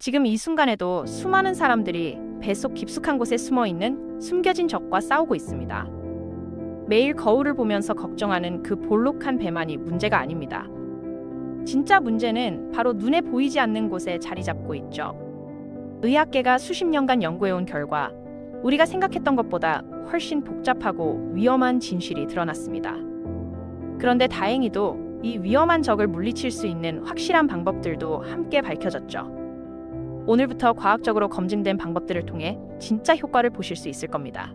지금 이 순간에도 수많은 사람들이 뱃속 깊숙한 곳에 숨어 있는 숨겨진 적과 싸우고 있습니다. 매일 거울을 보면서 걱정하는 그 볼록한 배만이 문제가 아닙니다. 진짜 문제는 바로 눈에 보이지 않는 곳에 자리 잡고 있죠. 의학계가 수십 년간 연구해온 결과 우리가 생각했던 것보다 훨씬 복잡하고 위험한 진실이 드러났습니다. 그런데 다행히도 이 위험한 적을 물리칠 수 있는 확실한 방법들도 함께 밝혀졌죠. 오늘부터 과학적으로 검증된 방법들을 통해 진짜 효과를 보실 수 있을 겁니다.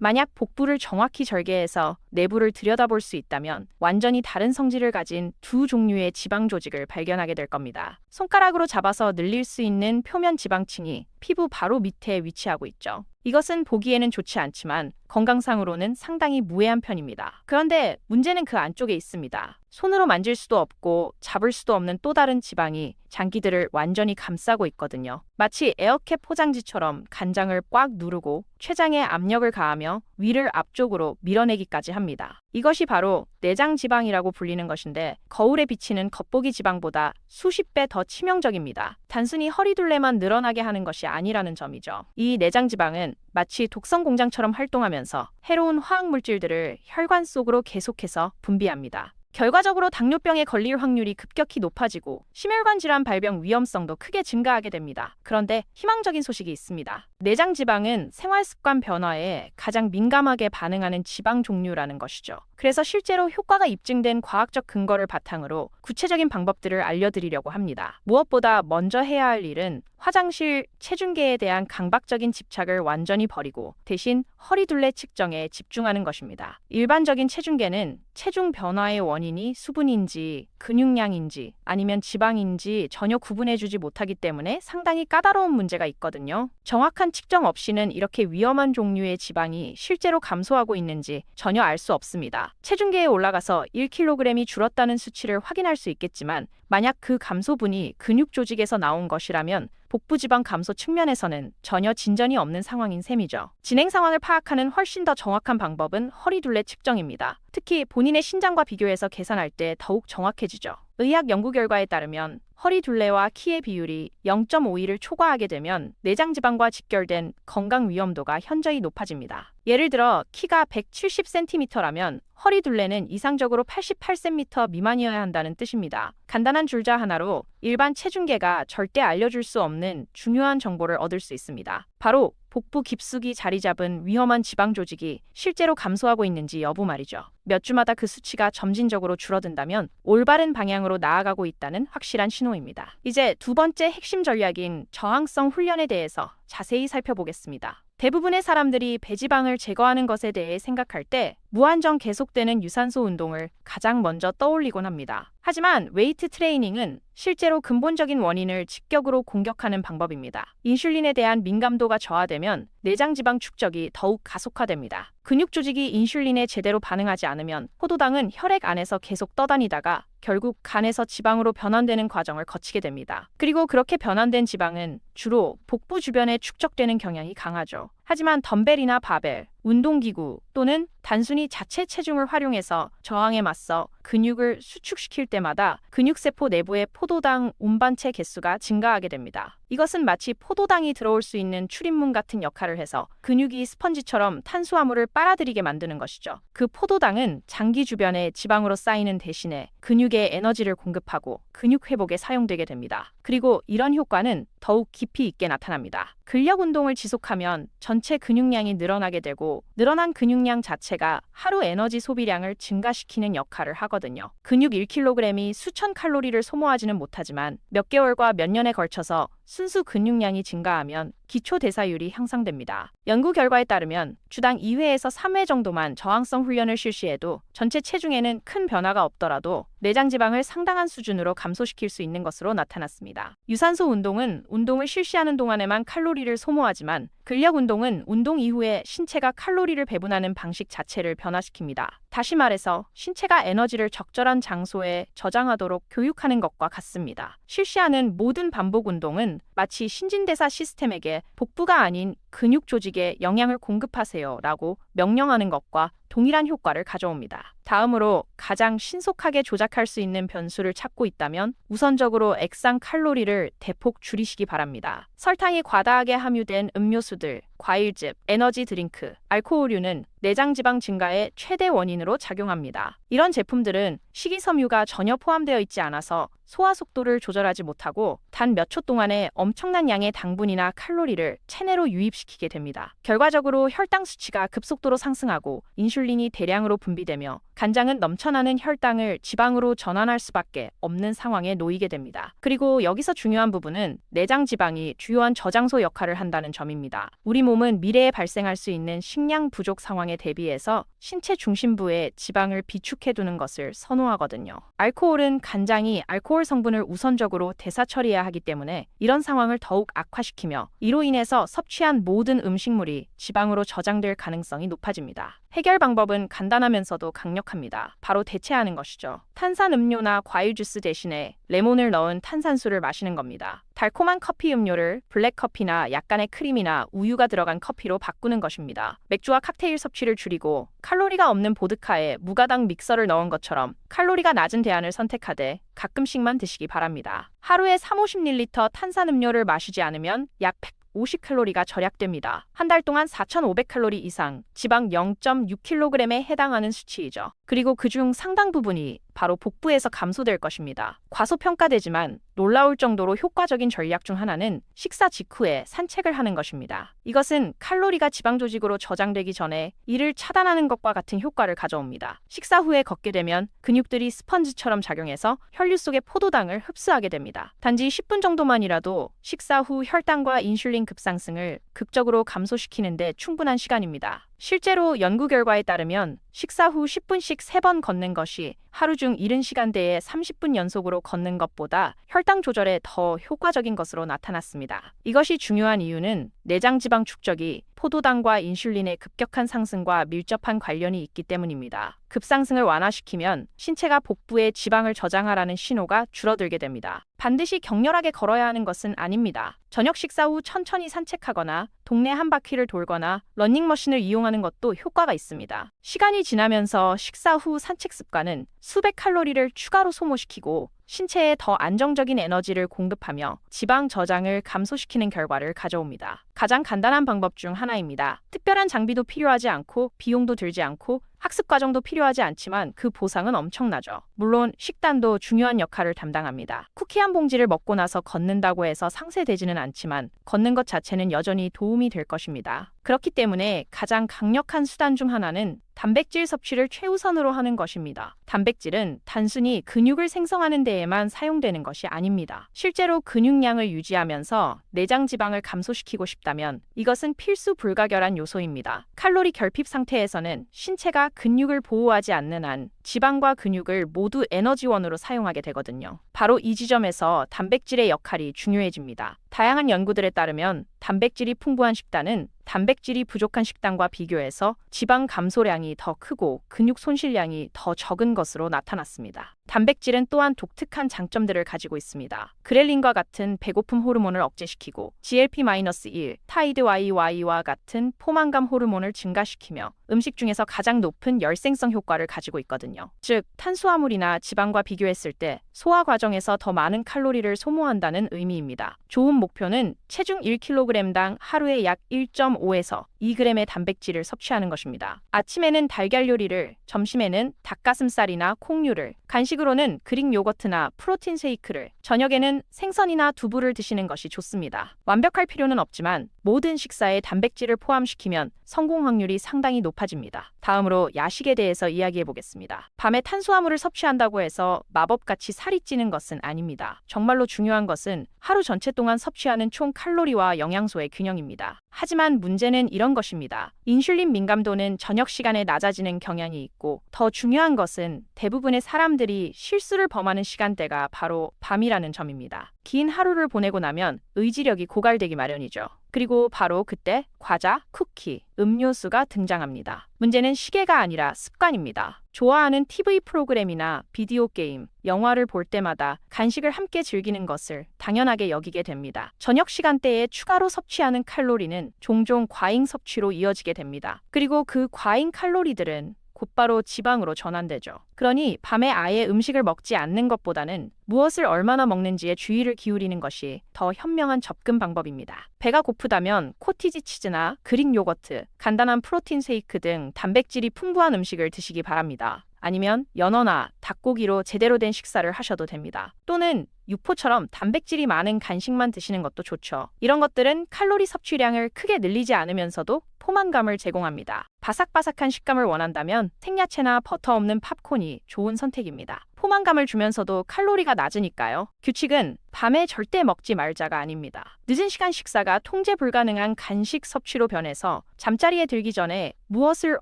만약 복부를 정확히 절개해서 내부를 들여다볼 수 있다면 완전히 다른 성질을 가진 두 종류의 지방 조직을 발견하게 될 겁니다. 손가락으로 잡아서 늘릴 수 있는 표면 지방층이 피부 바로 밑에 위치하고 있죠. 이것은 보기에는 좋지 않지만 건강상으로는 상당히 무해한 편입니다. 그런데 문제는 그 안쪽에 있습니다. 손으로 만질 수도 없고 잡을 수도 없는 또 다른 지방이 장기들을 완전히 감싸고 있거든요. 마치 에어캡 포장지처럼 간장을 꽉 누르고 췌장에 압력을 가하며 위를 앞쪽으로 밀어내기까지 합니다. 이것이 바로 내장 지방이라고 불리는 것인데 거울에 비치는 겉보기 지방보다 수십 배 더 치명적입니다. 단순히 허리둘레만 늘어나게 하는 것이 아니라는 점이죠. 이 내장 지방은 마치 독성 공장처럼 활동하면서 해로운 화학 물질들을 혈관 속으로 계속해서 분비합니다. 결과적으로 당뇨병에 걸릴 확률이 급격히 높아지고 심혈관 질환 발병 위험성도 크게 증가하게 됩니다. 그런데 희망적인 소식이 있습니다. 내장 지방은 생활 습관 변화에 가장 민감하게 반응하는 지방 종류라는 것이죠. 그래서 실제로 효과가 입증된 과학적 근거를 바탕으로 구체적인 방법들을 알려드리려고 합니다. 무엇보다 먼저 해야 할 일은 화장실 체중계에 대한 강박적인 집착을 완전히 버리고 대신 허리둘레 측정에 집중하는 것입니다. 일반적인 체중계는 체중 변화의 원인이 수분인지 근육량인지 아니면 지방인지 전혀 구분해주지 못하기 때문에 상당히 까다로운 문제가 있거든요. 정확한 측정 없이는 이렇게 위험한 종류의 지방이 실제로 감소하고 있는지 전혀 알 수 없습니다. 체중계에 올라가서 1kg이 줄었다는 수치를 확인할 수 있겠지만 만약 그 감소분이 근육 조직에서 나온 것이라면 복부 지방 감소 측면에서는 전혀 진전이 없는 상황인 셈이죠. 진행 상황을 파악하는 훨씬 더 정확한 방법은 허리둘레 측정입니다. 특히 본인의 신장과 비교해서 계산할 때 더욱 정확해지죠. 의학 연구 결과에 따르면 허리둘레와 키의 비율이 0.52를 초과하게 되면 내장 지방과 직결된 건강 위험도가 현저히 높아집니다. 예를 들어 키가 170cm라면 허리둘레는 이상적으로 88cm 미만이어야 한다는 뜻입니다. 간단한 줄자 하나로 일반 체중계가 절대 알려줄 수 없는 중요한 정보를 얻을 수 있습니다. 바로 복부 깊숙이 자리 잡은 위험한 지방 조직이 실제로 감소하고 있는지 여부 말이죠. 몇 주마다 그 수치가 점진적으로 줄어든다면 올바른 방향으로 나아가고 있다는 확실한 신호입니다. 이제 두 번째 핵심 전략인 저항성 훈련에 대해서 자세히 살펴보겠습니다. 대부분의 사람들이 배지방을 제거하는 것에 대해 생각할 때 무한정 계속되는 유산소 운동을 가장 먼저 떠올리곤 합니다. 하지만 웨이트 트레이닝은 실제로 근본적인 원인을 직격으로 공격하는 방법입니다. 인슐린에 대한 민감도가 저하되면 내장 지방 축적이 더욱 가속화됩니다. 근육 조직이 인슐린에 제대로 반응하지 않으면 포도당은 혈액 안에서 계속 떠다니다가 결국 간에서 지방으로 변환되는 과정을 거치게 됩니다. 그리고 그렇게 변환된 지방은 주로 복부 주변에 축적되는 경향이 강하죠. 하지만 덤벨이나 바벨, 운동기구 또는 단순히 자체 체중을 활용해서 저항에 맞서 근육을 수축시킬 때마다 근육세포 내부의 포도당 운반체 개수가 증가하게 됩니다. 이것은 마치 포도당이 들어올 수 있는 출입문 같은 역할을 해서 근육이 스펀지처럼 탄수화물을 빨아들이게 만드는 것이죠. 그 포도당은 장기 주변에 지방으로 쌓이는 대신에 근육에 에너지를 공급하고 근육 회복에 사용되게 됩니다. 그리고 이런 효과는 더욱 깊이 있게 나타납니다. 근력 운동을 지속하면 전체 근육량이 늘어나게 되고 늘어난 근육량 자체가 하루 에너지 소비량을 증가시키는 역할을 하거든요. 근육 1kg이 수천 칼로리를 소모하지는 못하지만 몇 개월과 몇 년에 걸쳐서 순수 근육량이 증가하면 기초 대사율이 향상됩니다. 연구 결과에 따르면 주당 2회에서 3회 정도만 저항성 훈련을 실시해도 전체 체중에는 큰 변화가 없더라도 내장 지방을 상당한 수준으로 감소시킬 수 있는 것으로 나타났습니다. 유산소 운동은 운동을 실시하는 동안에만 칼로리를 소모하지만 근력 운동은 운동 이후에 신체가 칼로리를 배분하는 방식 자체를 변화시킵니다. 다시 말해서 신체가 에너지를 적절한 장소에 저장하도록 교육하는 것과 같습니다. 실시하는 모든 반복 운동은 마치 신진대사 시스템에게 복부가 아닌 근육 조직에 영양을 공급하세요 라고 명령하는 것과 동일한 효과를 가져옵니다. 다음으로 가장 신속하게 조작할 수 있는 변수를 찾고 있다면 우선적으로 액상 칼로리를 대폭 줄이시기 바랍니다. 설탕이 과다하게 함유된 음료수들, 과일즙, 에너지 드링크, 알코올류는 내장 지방 증가의 최대 원인으로 작용합니다. 이런 제품들은 식이섬유가 전혀 포함되어 있지 않아서 소화 속도를 조절하지 못하고 단 몇 초 동안에 엄청난 양의 당분이나 칼로리를 체내로 유입시키게 됩니다. 결과적으로 혈당 수치가 급속도로 상승하고 인슐린이 대량으로 분비되며 간장은 넘쳐나는 혈당을 지방으로 전환할 수밖에 없는 상황에 놓이게 됩니다. 그리고 여기서 중요한 부분은 내장 지방이 주요한 저장소 역할을 한다는 점입니다. 우리 몸은 미래에 발생할 수 있는 식량 부족 상황에 대비해서 신체 중심부에 지방을 비축해두는 것을 선호하거든요. 알코올은 간장이 알코올 성분을 우선적으로 대사 처리해야 하기 때문에 이런 상황을 더욱 악화시키며 이로 인해서 섭취한 모든 음식물이 지방으로 저장될 가능성이 높아집니다. 해결 방법은 간단하면서도 강력합니다. 바로 대체하는 것이죠. 탄산음료나 과일 주스 대신에 레몬을 넣은 탄산수를 마시는 겁니다. 달콤한 커피 음료를 블랙커피나 약간의 크림이나 우유가 들어간 커피로 바꾸는 것입니다. 맥주와 칵테일 섭취를 줄이고 칼로리가 없는 보드카에 무가당 믹서를 넣은 것처럼 칼로리가 낮은 대안을 선택하되 가끔씩만 드시기 바랍니다. 하루에 3-50ml 탄산음료를 마시지 않으면 약 150칼로리가 절약됩니다. 한 달 동안 4,500칼로리 이상, 지방 0.6kg에 해당하는 수치이죠. 그리고 그중 상당 부분이 바로 복부에서 감소될 것입니다. 과소평가되지만 놀라울 정도로 효과적인 전략 중 하나는 식사 직후에 산책을 하는 것입니다. 이것은 칼로리가 지방 조직으로 저장되기 전에 이를 차단하는 것과 같은 효과를 가져옵니다. 식사 후에 걷게 되면 근육들이 스펀지처럼 작용해서 혈류 속의 포도당을 흡수하게 됩니다. 단지 10분 정도만이라도 식사 후 혈당과 인슐린 급상승을 극적으로 감소시키는 데 충분한 시간입니다. 실제로 연구 결과에 따르면 식사 후 10분씩 3번 걷는 것이 하루 중 이른 시간대에 30분 연속으로 걷는 것보다 혈당 조절에 더 효과적인 것으로 나타났습니다. 이것이 중요한 이유는 내장 지방 축적이 포도당과 인슐린의 급격한 상승과 밀접한 관련이 있기 때문입니다. 급상승을 완화시키면 신체가 복부에 지방을 저장하라는 신호가 줄어들게 됩니다. 반드시 격렬하게 걸어야 하는 것은 아닙니다. 저녁 식사 후 천천히 산책하거나 동네 한 바퀴를 돌거나 러닝머신을 이용하는 것도 효과가 있습니다. 시간이 지나면서 식사 후 산책 습관은 수백 칼로리를 추가로 소모시키고 신체에 더 안정적인 에너지를 공급하며 지방 저장을 감소시키는 결과를 가져옵니다. 가장 간단한 방법 중 하나입니다. 특별한 장비도 필요하지 않고 비용도 들지 않고 학습 과정도 필요하지 않지만 그 보상은 엄청나죠. 물론 식단도 중요한 역할을 담당합니다. 쿠키 한 봉지를 먹고 나서 걷는다고 해서 상쇄되지는 않지만 걷는 것 자체는 여전히 도움이 될 것입니다. 그렇기 때문에 가장 강력한 수단 중 하나는 단백질 섭취를 최우선으로 하는 것입니다. 단백질은 단순히 근육을 생성하는 데에만 사용되는 것이 아닙니다. 실제로 근육량을 유지하면서 내장 지방을 감소시키고 싶다면 이것은 필수 불가결한 요소입니다. 칼로리 결핍 상태에서는 신체가 근육을 보호하지 않는 한 지방과 근육을 모두 에너지원으로 사용하게 되거든요. 바로 이 지점에서 단백질의 역할이 중요해집니다. 다양한 연구들에 따르면 단백질이 풍부한 식단은 단백질이 부족한 식단과 비교해서 지방 감소량이 더 크고 근육 손실량이 더 적은 것으로 나타났습니다. 단백질은 또한 독특한 장점들을 가지고 있습니다. 그렐린과 같은 배고픔 호르몬을 억제시키고 GLP-1, 타이드 YY와 같은 포만감 호르몬을 증가시키며 음식 중에서 가장 높은 열생성 효과를 가지고 있거든요. 즉, 탄수화물이나 지방과 비교했을 때 소화 과정에서 더 많은 칼로리를 소모한다는 의미입니다. 좋은 목표는 체중 1kg당 하루에 약 1.5에서 2g의 단백질을 섭취하는 것입니다. 아침에는 달걀 요리를, 점심에는 닭가슴살이나 콩류를, 간식으로는 그릭 요거트나 프로틴 쉐이크를, 저녁에는 생선이나 두부를 드시는 것이 좋습니다. 완벽할 필요는 없지만 모든 식사에 단백질을 포함시키면 성공 확률이 상당히 높아집니다. 다음으로 야식에 대해서 이야기해 보겠습니다. 밤에 탄수화물을 섭취한다고 해서 마법같이 살이 찌는 것은 아닙니다. 정말로 중요한 것은 하루 전체 동안 섭취하는 총 칼로리와 영양소의 균형입니다. 하지만 문제는 이런 것입니다. 인슐린 민감도는 저녁 시간에 낮아지는 경향이 있고 더 중요한 것은 대부분의 사람들이 사람들이 실수를 범하는 시간대가 바로 밤이라는 점입니다. 긴 하루를 보내고 나면 의지력이 고갈되기 마련이죠. 그리고 바로 그때 과자, 쿠키, 음료수가 등장합니다. 문제는 시계가 아니라 습관입니다. 좋아하는 TV 프로그램이나 비디오 게임, 영화를 볼 때마다 간식을 함께 즐기는 것을 당연하게 여기게 됩니다. 저녁 시간대에 추가로 섭취하는 칼로리는 종종 과잉 섭취로 이어지게 됩니다. 그리고 그 과잉 칼로리들은 곧바로 지방으로 전환되죠. 그러니 밤에 아예 음식을 먹지 않는 것보다는 무엇을 얼마나 먹는지에 주의를 기울이는 것이 더 현명한 접근 방법입니다. 배가 고프다면 코티지 치즈나 그릭 요거트, 간단한 프로틴 쉐이크 등 단백질이 풍부한 음식을 드시기 바랍니다. 아니면 연어나 닭고기로 제대로 된 식사를 하셔도 됩니다. 또는 육포처럼 단백질이 많은 간식만 드시는 것도 좋죠. 이런 것들은 칼로리 섭취량을 크게 늘리지 않으면서도 포만감을 제공합니다. 바삭바삭한 식감을 원한다면 생야채나 버터 없는 팝콘이 좋은 선택입니다. 포만감을 주면서도 칼로리가 낮으니까요. 규칙은 밤에 절대 먹지 말자가 아닙니다. 늦은 시간 식사가 통제 불가능한 간식 섭취로 변해서 잠자리에 들기 전에 무엇을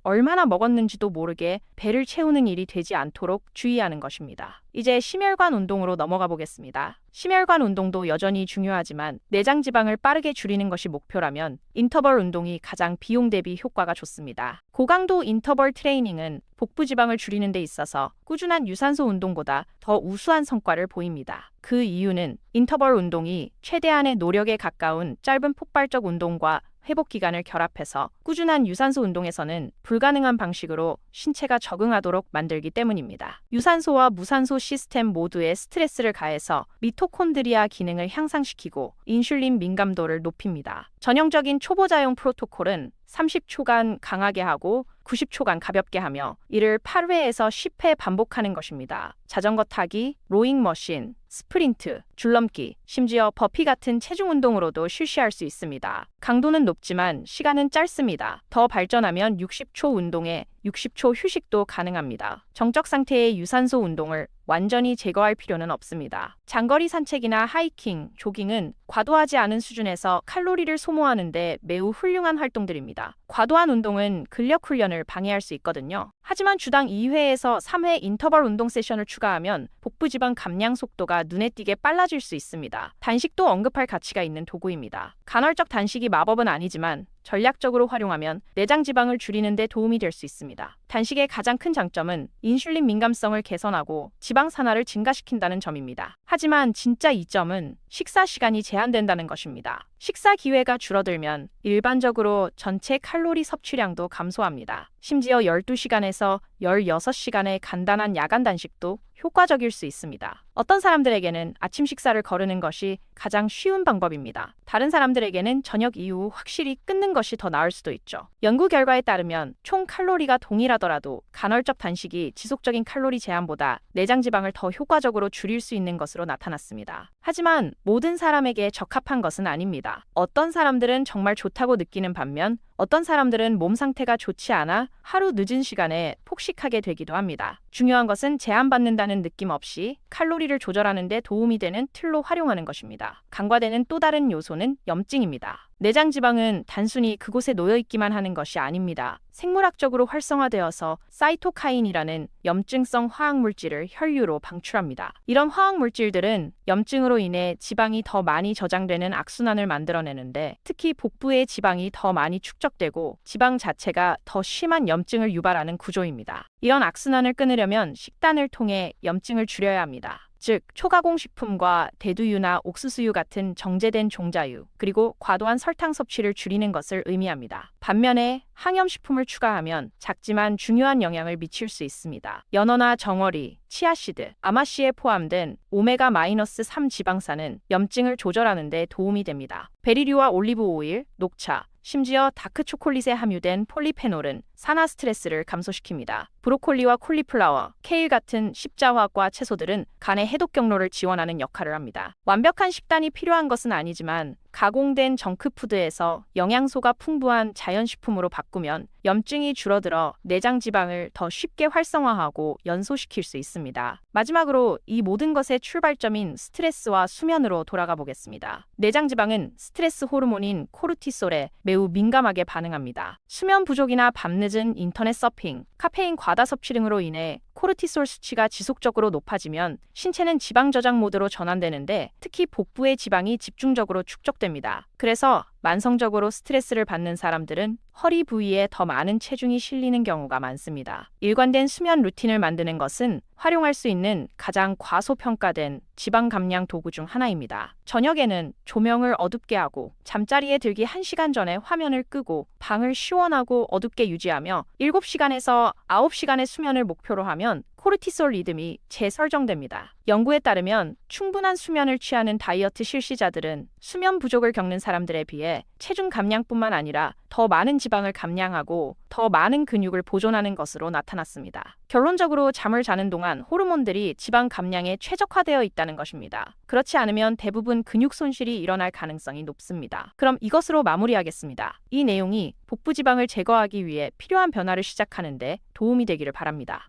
얼마나 먹었는지도 모르게 배를 채우는 일이 되지 않도록 주의하는 것입니다. 이제 심혈관 운동으로 넘어가 보겠습니다. 심혈관 운동도 여전히 중요하지만 내장 지방을 빠르게 줄이는 것이 목표라면 인터벌 운동이 가장 비용 대비 효과가 좋습니다. 고강도 인터벌 트레이닝은 복부 지방을 줄이는 데 있어서 꾸준한 유산소 운동보다 더 우수한 성과를 보입니다. 그 이유는 인터벌 운동이 최대한의 노력에 가까운 짧은 폭발적 운동과 회복 기간을 결합해서 꾸준한 유산소 운동에서는 불가능한 방식으로 신체가 적응하도록 만들기 때문입니다. 유산소와 무산소 시스템 모두에 스트레스를 가해서 미토콘드리아 기능을 향상시키고 인슐린 민감도를 높입니다. 전형적인 초보자용 프로토콜은 30초간 강하게 하고 90초간 가볍게 하며 이를 8회에서 10회 반복하는 것입니다. 자전거 타기, 로잉 머신, 스프린트, 줄넘기, 심지어 버피 같은 체중 운동으로도 실시할 수 있습니다. 강도는 높지만 시간은 짧습니다. 더 발전하면 60초 운동에 60초 휴식도 가능합니다. 정적 상태의 유산소 운동을 완전히 제거할 필요는 없습니다. 장거리 산책이나 하이킹, 조깅은 과도하지 않은 수준에서 칼로리를 소모하는데 매우 훌륭한 활동들입니다. 과도한 운동은 근력 훈련을 방해할 수 있거든요. 하지만 주당 2회에서 3회 인터벌 운동 세션을 추가하면 복부 지방 감량 속도가 눈에 띄게 빨라질 수 있습니다. 단식도 언급할 가치가 있는 도구입니다. 간헐적 단식이 마법은 아니지만 전략적으로 활용하면 내장 지방을 줄이는 데 도움이 될 수 있습니다. 단식의 가장 큰 장점은 인슐린 민감성을 개선하고 지방 산화를 증가시킨다는 점입니다. 하지만 진짜 이점은 식사 시간이 제한된다는 것입니다. 식사 기회가 줄어들면 일반적으로 전체 칼로리 섭취량도 감소합니다. 심지어 12시간에서 16시간의 간단한 야간 단식도 효과적일 수 있습니다. 어떤 사람들에게는 아침 식사를 거르는 것이 가장 쉬운 방법입니다. 다른 사람들에게는 저녁 이후 확실히 끊는 것이 더 나을 수도 있죠. 연구 결과에 따르면 총 칼로리가 동일하더라도 간헐적 단식이 지속적인 칼로리 제한보다 내장 지방을 더 효과적으로 줄일 수 있는 것으로 나타났습니다. 하지만 모든 사람에게 적합한 것은 아닙니다. 어떤 사람들은 정말 좋다고 느끼는 반면 어떤 사람들은 몸 상태가 좋지 않아 하루 늦은 시간에 폭식하게 되기도 합니다. 중요한 것은 제한받는다는 느낌 없이 칼로리를 조절하는 데 도움이 되는 틀로 활용하는 것입니다. 간과되는 또 다른 요소는 염증입니다. 내장 지방은 단순히 그곳에 놓여있기만 하는 것이 아닙니다. 생물학적으로 활성화되어서 사이토카인이라는 염증성 화학물질을 혈류로 방출합니다. 이런 화학물질들은 염증으로 인해 지방이 더 많이 저장되는 악순환을 만들어내는데 특히 복부의 지방이 더 많이 축적되고 지방 자체가 더 심한 염증을 유발하는 구조입니다. 이런 악순환을 끊으려면 식단을 통해 염증을 줄여야 합니다. 즉, 초가공식품과 대두유나 옥수수유 같은 정제된 종자유, 그리고 과도한 설탕 섭취를 줄이는 것을 의미합니다. 반면에 항염식품을 추가하면 작지만 중요한 영향을 미칠 수 있습니다. 연어나 정어리, 치아씨드, 아마씨에 포함된 오메가-3 지방산은 염증을 조절하는 데 도움이 됩니다. 베리류와 올리브 오일, 녹차, 심지어 다크 초콜릿에 함유된 폴리페놀은 산화 스트레스를 감소시킵니다. 브로콜리와 콜리플라워, 케일 같은 십자화과 채소들은 간의 해독 경로를 지원하는 역할을 합니다. 완벽한 식단이 필요한 것은 아니지만 가공된 정크푸드에서 영양소가 풍부한 자연식품으로 바꾸면 염증이 줄어들어 내장 지방을 더 쉽게 활성화하고 연소시킬 수 있습니다. 마지막으로 이 모든 것의 출발점인 스트레스와 수면으로 돌아가 보겠습니다. 내장 지방은 스트레스 호르몬인 코르티솔에 매우 민감하게 반응합니다. 수면 부족이나 밤늦은 인터넷 서핑, 카페인 과다 섭취 등으로 인해 코르티솔 수치가 지속적으로 높아지면 신체는 지방 저장 모드로 전환되는데 특히 복부의 지방이 집중적으로 축적됩니다. 그래서 만성적으로 스트레스를 받는 사람들은 허리 부위에 더 많은 체중이 실리는 경우가 많습니다. 일관된 수면 루틴을 만드는 것은 활용할 수 있는 가장 과소평가된 지방 감량 도구 중 하나입니다. 저녁에는 조명을 어둡게 하고 잠자리에 들기 1시간 전에 화면을 끄고 방을 시원하고 어둡게 유지하며 7시간에서 9시간의 수면을 목표로 하면 코르티솔 리듬이 재설정됩니다. 연구에 따르면 충분한 수면을 취하는 다이어트 실시자들은 수면 부족을 겪는 사람들에 비해 체중 감량뿐만 아니라 더 많은 지방을 감량하고 더 많은 근육을 보존하는 것으로 나타났습니다. 결론적으로 잠을 자는 동안 호르몬들이 지방 감량에 최적화되어 있다는 것입니다. 그렇지 않으면 대부분 근육 손실이 일어날 가능성이 높습니다. 그럼 이것으로 마무리하겠습니다. 이 내용이 복부 지방을 제거하기 위해 필요한 변화를 시작하는 데 도움이 되기를 바랍니다.